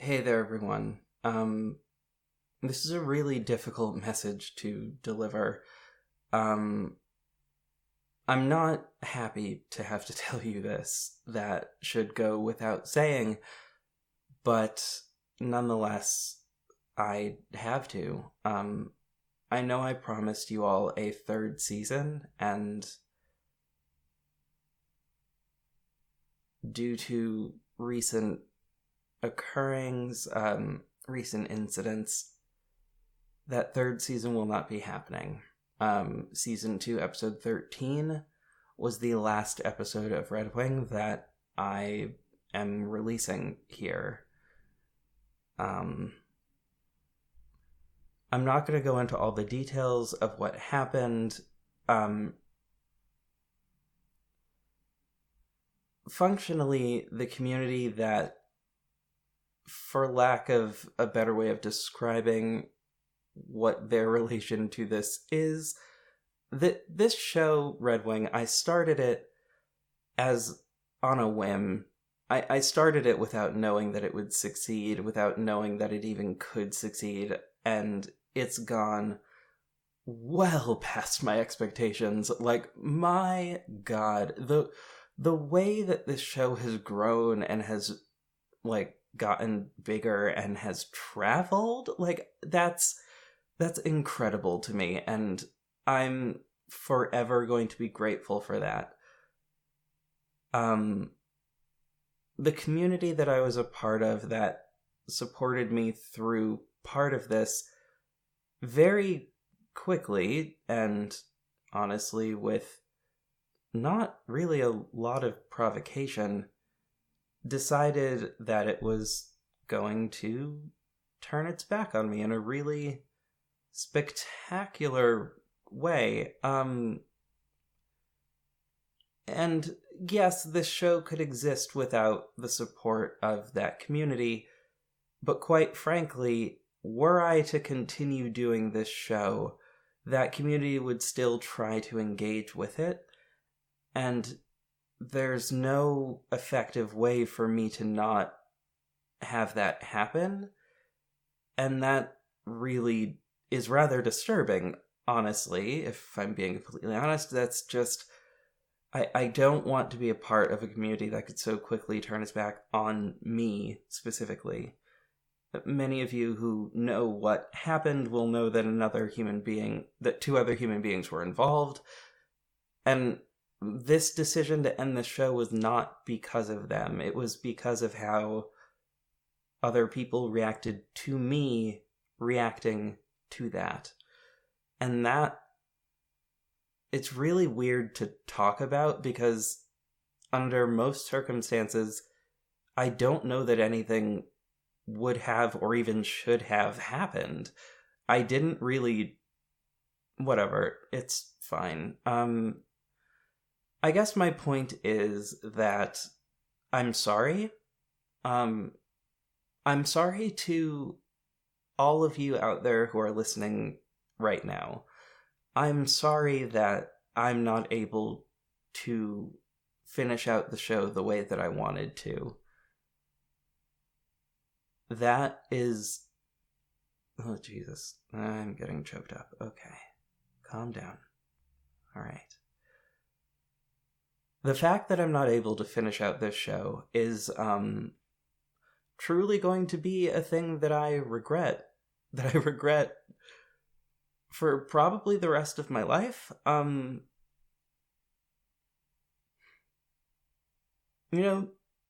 Hey there, everyone. This is a really difficult message to deliver. Um, I'm not happy to have to tell you this. That should go without saying, but nonetheless, I have to. I know I promised you all a third season, and due to recent occurrings, recent incidents, that third season will not be happening. Season 2, episode 13 was the last episode of Red Wing that I am releasing here. I'm not going to go into all the details of what happened. Functionally, the community that, for lack of a better way of describing what their relation to this is, that this show, Red Wing, I started it as on a whim. I started it without knowing that it would succeed, without knowing that it even could succeed, and it's gone well past my expectations. Like, my god, the way that this show has grown and has, like, gotten bigger and has traveled, like, that's incredible to me, and I'm forever going to be grateful for that. The community that I was a part of that supported me through part of this very quickly, and honestly with not really a lot of provocation, decided that it was going to turn its back on me in a really spectacular way. And yes, this show could exist without the support of that community, but quite frankly, were I to continue doing this show, that community would still try to engage with it, and there's no effective way for me to not have that happen, and that really is rather disturbing, honestly. If I'm being completely honest, that's just, I don't want to be a part of a community that could so quickly turn its back on me specifically. Many of you who know what happened will know that two other human beings were involved, and this decision to end the show was not because of them. It was because of how other people reacted to me reacting to that. And that, it's really weird to talk about because under most circumstances, I don't know that anything would have or even should have happened. I didn't really... Whatever, it's fine. I guess my point is that I'm sorry. I'm sorry to all of you out there who are listening right now. I'm sorry that I'm not able to finish out the show the way that I wanted to. That is... Oh, Jesus. I'm getting choked up. Okay. Calm down. Alright. The fact that I'm not able to finish out this show is, truly going to be a thing that I regret. That I regret for probably the rest of my life.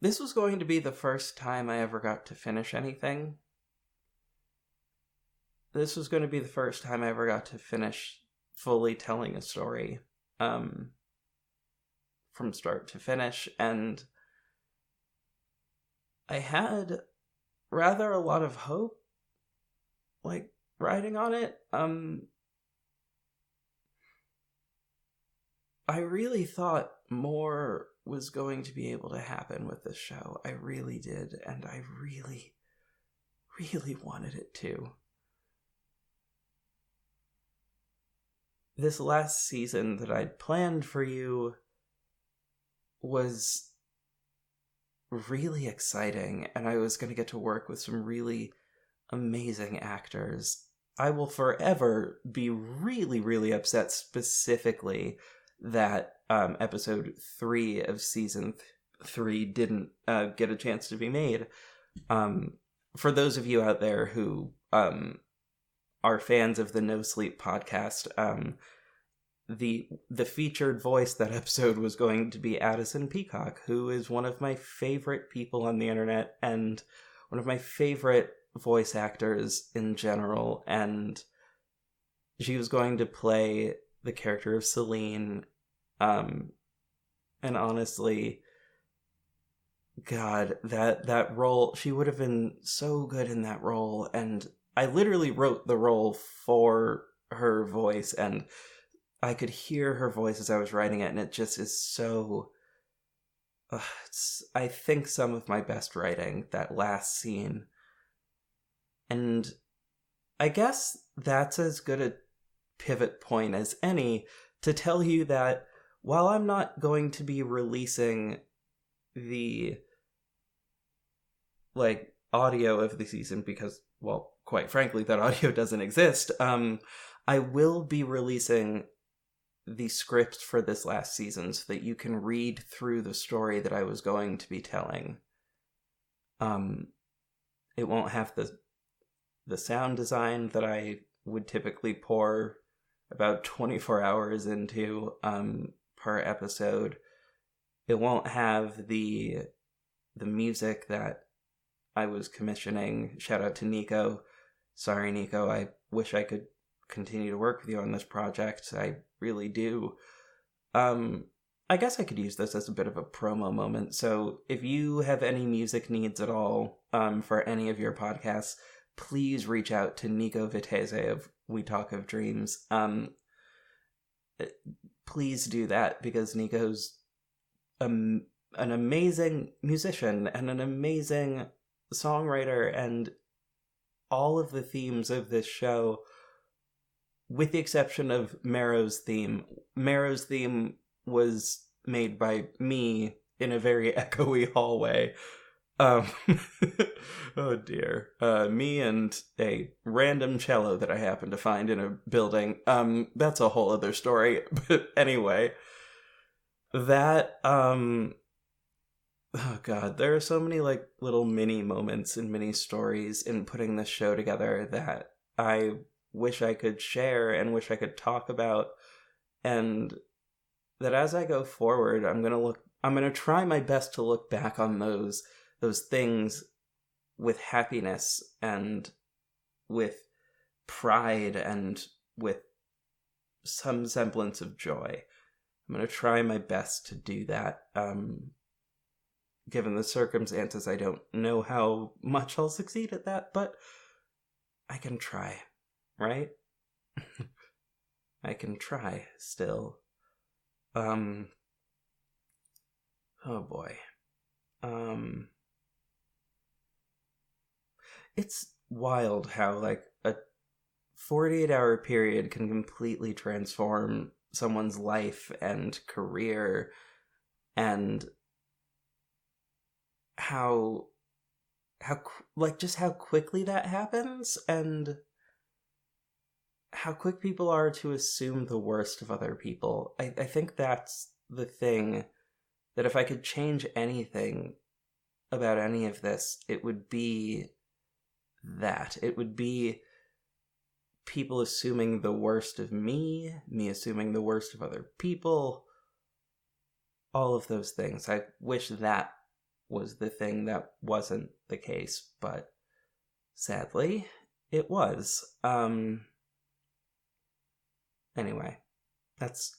This was going to be the first time I ever got to finish anything. This was going to be the first time I ever got to finish fully telling a story, from start to finish, and I had rather a lot of hope, like, riding on it. I really thought more was going to be able to happen with this show. I really did, and I really, really wanted it to. This last season that I'd planned for you was really exciting, and I was going to get to work with some really amazing actors. I will forever be really, really upset specifically that episode 3 of season 3 didn't get a chance to be made. For those of you out there who are fans of the No Sleep podcast, the featured voice that episode was going to be Addison Peacock, who is one of my favorite people on the internet and one of my favorite voice actors in general, and she was going to play the character of Celine, and honestly, God, that role, she would have been so good in that role, and I literally wrote the role for her voice, and I could hear her voice as I was writing it, and it just is so... it's, I think, some of my best writing, that last scene. And I guess that's as good a pivot point as any to tell you that while I'm not going to be releasing the audio of the season because, well, quite frankly, that audio doesn't exist, I will be releasing the script for this last season so that you can read through the story that I was going to be telling. It won't have the sound design that I would typically pour about 24 hours into per episode. It won't have the music that I was commissioning. Shout out to Nico. Sorry, Nico, I wish I could continue to work with you on this project. I really do. I guess I could use this as a bit of a promo moment. So if you have any music needs at all for any of your podcasts, please reach out to Nico Vitese of We Talk of Dreams. Please do that, because Nico's an amazing musician and an amazing songwriter, and all of the themes of this show, with the exception of Marrow's theme was made by me in a very echoey hallway. Oh dear. Me and a random cello that I happened to find in a building. That's a whole other story. But anyway, that, oh god, there are so many little mini moments and mini stories in putting this show together that I wish I could share and wish I could talk about, and that as I go forward, I'm gonna try my best to look back on those things with happiness and with pride and with some semblance of joy. I'm going to try my best to do that. Given the circumstances, I don't know how much I'll succeed at that, but I can try, right? I can try still. Oh boy. It's wild how a 48-hour period can completely transform someone's life and career, and how just how quickly that happens, and how quick people are to assume the worst of other people. I think that's the thing, that if I could change anything about any of this, it would be that. It would be people assuming the worst of me assuming the worst of other people, all of those things. I wish that was the thing that wasn't the case, but sadly, it was. Anyway, that's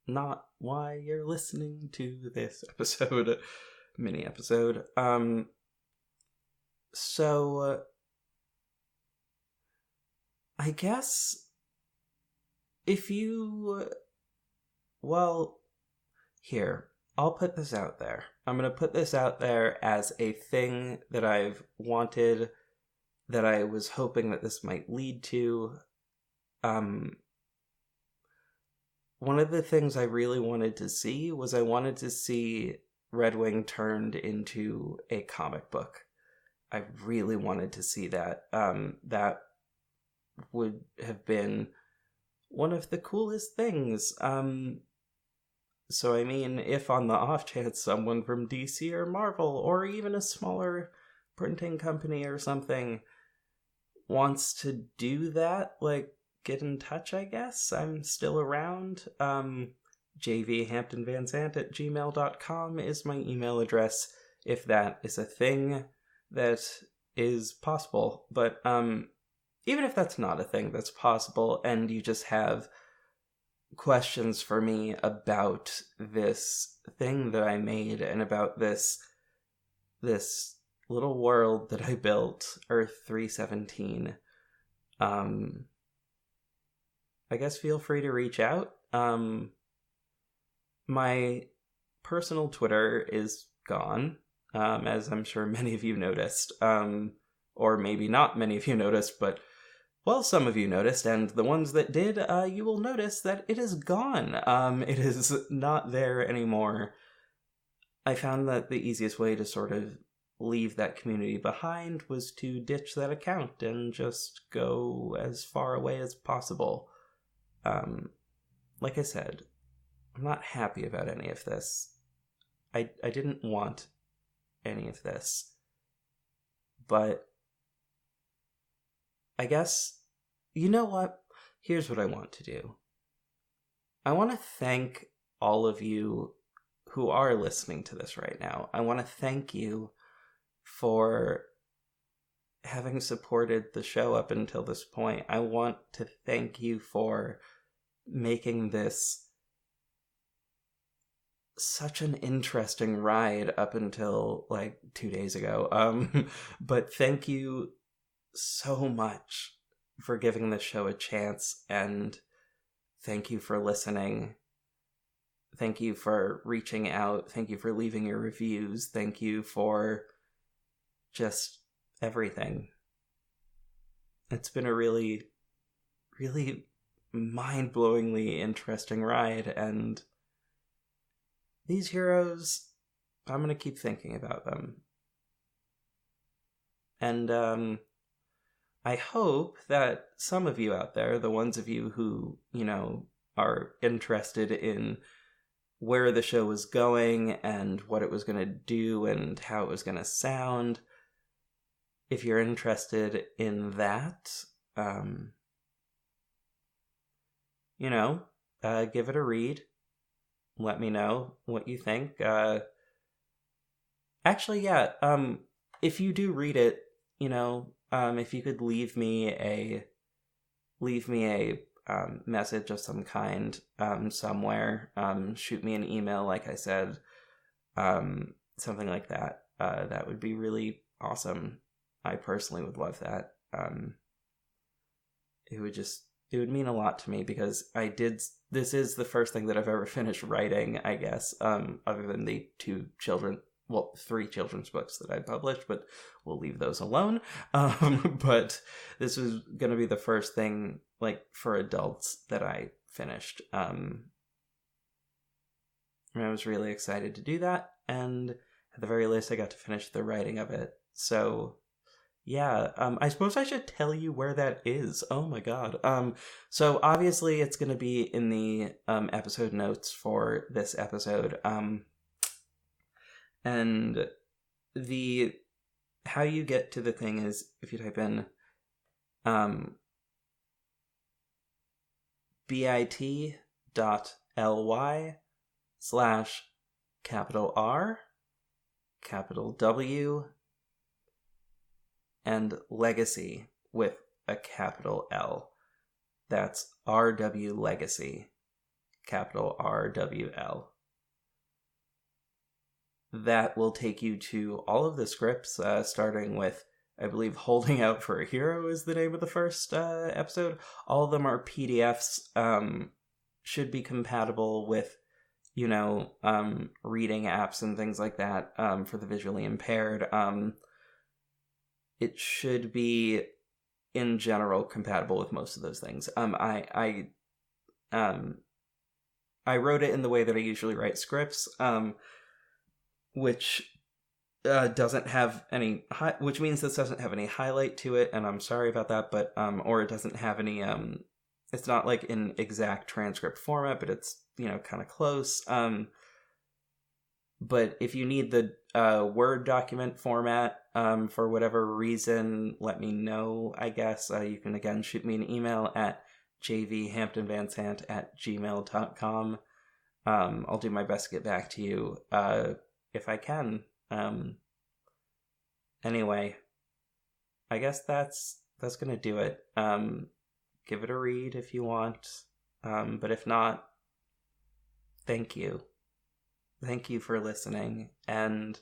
not why you're listening to this episode, mini episode. So I guess if you, well, here, I'll put this out there. I'm going to put this out there as a thing that I've wanted, that I was hoping that this might lead to. One of the things I really wanted to see was I wanted to see Red Wing turned into a comic book. I really wanted to see that. That would have been one of the coolest things. So I mean, if on the off chance someone from DC or Marvel, or even a smaller printing company or something, wants to do that, like, get in touch, I guess. I'm still around. jvhamptonvanzant@gmail.com is my email address, if that is a thing that is possible. But even if that's not a thing that's possible, and you just have questions for me about this thing that I made and about this little world that I built, Earth 317, I guess feel free to reach out. My personal Twitter is gone, as I'm sure many of you noticed, or maybe not many of you noticed, but, well, some of you noticed, and the ones that did, you will notice that it is gone. It is not there anymore. I found that the easiest way to sort of leave that community behind was to ditch that account and just go as far away as possible. Like I said, I'm not happy about any of this. I didn't want any of this. But I guess, you know what? Here's what I want to do. I want to thank all of you who are listening to this right now. I want to thank you for having supported the show up until this point. I want to thank you for making this such an interesting ride up until, like, 2 days ago. But thank you so much for giving the show a chance, and thank you for listening. Thank you for reaching out. Thank you for leaving your reviews. Thank you for just everything. It's been a really, really mind-blowingly interesting ride, and these heroes, I'm going to keep thinking about them. And I hope that some of you out there, the ones of you who, are interested in where the show was going and what it was going to do and how it was going to sound, if you're interested in that, give it a read. Let me know what you think. If you do read it, if you could leave me a message of some kind, somewhere, shoot me an email, like I said, something like that. That would be really awesome. I personally would love that. It would mean a lot to me, because this is the first thing that I've ever finished writing, I guess, other than the 3 children's books that I published, but we'll leave those alone. But this was going to be the first thing, like, for adults that I finished. And I was really excited to do that, and at the very least I got to finish the writing of it. So yeah, I suppose I should tell you where that is. Oh my god. So obviously it's going to be in the episode notes for this episode. And how you get to the thing is if you type in bit.ly/R, capital W, and legacy with a capital L. That's RW Legacy, capital RWL. That will take you to all of the scripts, starting with, I believe, Holding Out for a Hero is the name of the first episode. All of them are PDFs, should be compatible with, reading apps and things like that, for the visually impaired. It should be, in general, compatible with most of those things. I wrote it in the way that I usually write scripts, which doesn't have any, which means this doesn't have any highlight to it, and I'm sorry about that, but, or it doesn't have any, it's not like in exact transcript format, but it's, kind of close. But if you need the Word document format for whatever reason, let me know, I guess. You can, again, shoot me an email at jvhamptonvansant@gmail.com. I'll do my best to get back to you if I can. Anyway, I guess that's gonna do it. Give it a read if you want, but if not, thank you. Thank you for listening, and,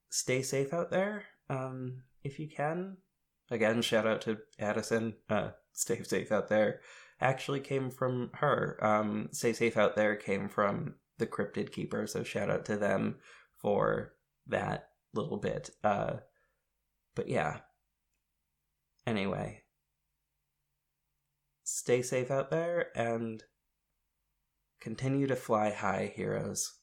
stay safe out there, if you can. Again, shout out to Addison. Stay safe out there actually came from her. Stay safe out there came from the Cryptid Keeper, so shout out to them for that little bit. But yeah. Anyway. Stay safe out there, and continue to fly high, heroes.